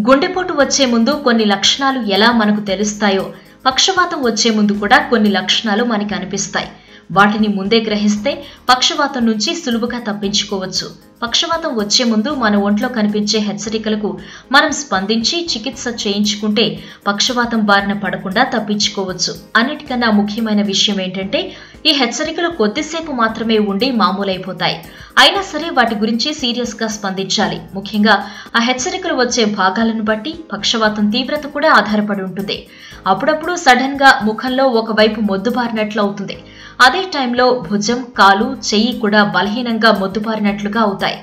గుండెపోటు వచ్చే ముందు కొన్ని లక్షణాలు ఎలా మనకు తెలుస్తాయో పక్షవాతం వచ్చే ముందు కూడా కొన్ని లక్షణాలు మనకి అనిపిస్తాయి. వాటిని ముందే గ్రహిస్తే పక్షవాతం నుంచి సులువుగా తప్పించుకోవచ్చు. పక్షవాతం వచ్చే ముందు మన ఒంట్లో కనిపించే హెచ్చరికలకు మనం స్పందించి చికిత్స చేయించుకుంటే పక్షవాతం బారిన పడకుండా తప్పించుకోవచ్చు. అన్నిటికన్నా ముఖ్యమైన విషయం ఏంటంటే ఈ హెచ్చరికలు కొద్దిసేపు మాత్రమే ఉండి మామూలైపోతాయి. అయినా సరే వాటి గురించి సీరియస్ గా స్పందించాలి. ముఖ్యంగా ఆ హెచ్చరికలు వచ్చే భాగాలను బట్టి పక్షవాతం తీవ్రత కూడా ఆధారపడి ఉంటుంది. అప్పుడప్పుడు సడన్ గా ముఖంలో ఒకవైపు మొద్దుబారినట్లు అవుతుంది. అదే టైంలో భుజం, కాలు, చెయ్యి కూడా బలహీనంగా మొద్దుబారినట్లుగా అవుతాయి.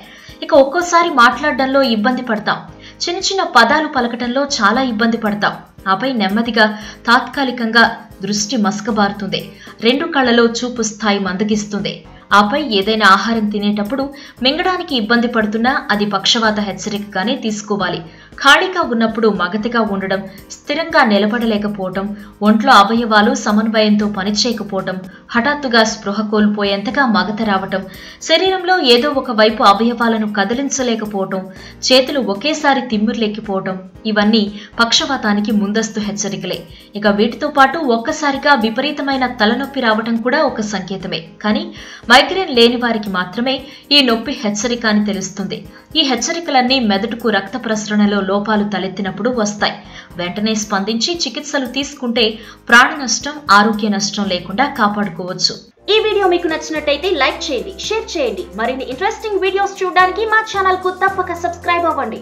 ఇక ఒక్కోసారి మాట్లాడడంలో ఇబ్బంది పడతాం. చిన్న చిన్న పదాలు పలకటంలో చాలా ఇబ్బంది పడతాం. ఆపై నెమ్మదిగా తాత్కాలికంగా దృష్టి మసకబారుతుంది. 2 కళ్ళలో చూపు స్థాయి మందగిస్తుంది. ఆపై ఏదైనా ఆహారం తినేటప్పుడు మింగడానికి ఇబ్బంది పడుతున్నా అది పక్షవాత హెచ్చరికగానే తీసుకోవాలి. ఖాళీగా ఉన్నప్పుడు మగతగా ఉండడం, స్థిరంగా నిలబడలేకపోవటం, ఒంట్లో అవయవాలు సమన్వయంతో పనిచేయకపోవటం, హఠాత్తుగా స్పృహ కోల్పోయేంతగా మగత రావటం, శరీరంలో ఏదో ఒక వైపు అవయవాలను కదిలించలేకపోవటం, చేతులు ఒకేసారి తిమ్మిర్లెక్కిపోవటం, ఇవన్నీ పక్షవాతానికి ముందస్తు హెచ్చరికలే. ఇక వీటితో పాటు ఒక్కసారిగా విపరీతమైన తలనొప్పి రావటం కూడా ఒక సంకేతమే. కానీ మైగ్రేన్ లేని వారికి మాత్రమే ఈ నొప్పి హెచ్చరిక అని తెలుస్తుంది. ఈ హెచ్చరికలన్నీ మెదడుకు రక్త ప్రసరణలో లోపాలు తలెత్తినప్పుడు వస్తాయి. వెంటనే స్పందించి చికిత్సలు తీసుకుంటే ప్రాణ నష్టం, ఆరోగ్య నష్టం లేకుండా కాపాడుకోవచ్చు. ఈ వీడియో మీకు నచ్చినట్టయితే లైక్ చేయండి, షేర్ చేయండి. మరిన్ని ఇంట్రెస్టింగ్ వీడియోస్ చూడడానికి మా ఛానల్ కు తప్పక సబ్స్క్రైబ్ అవ్వండి.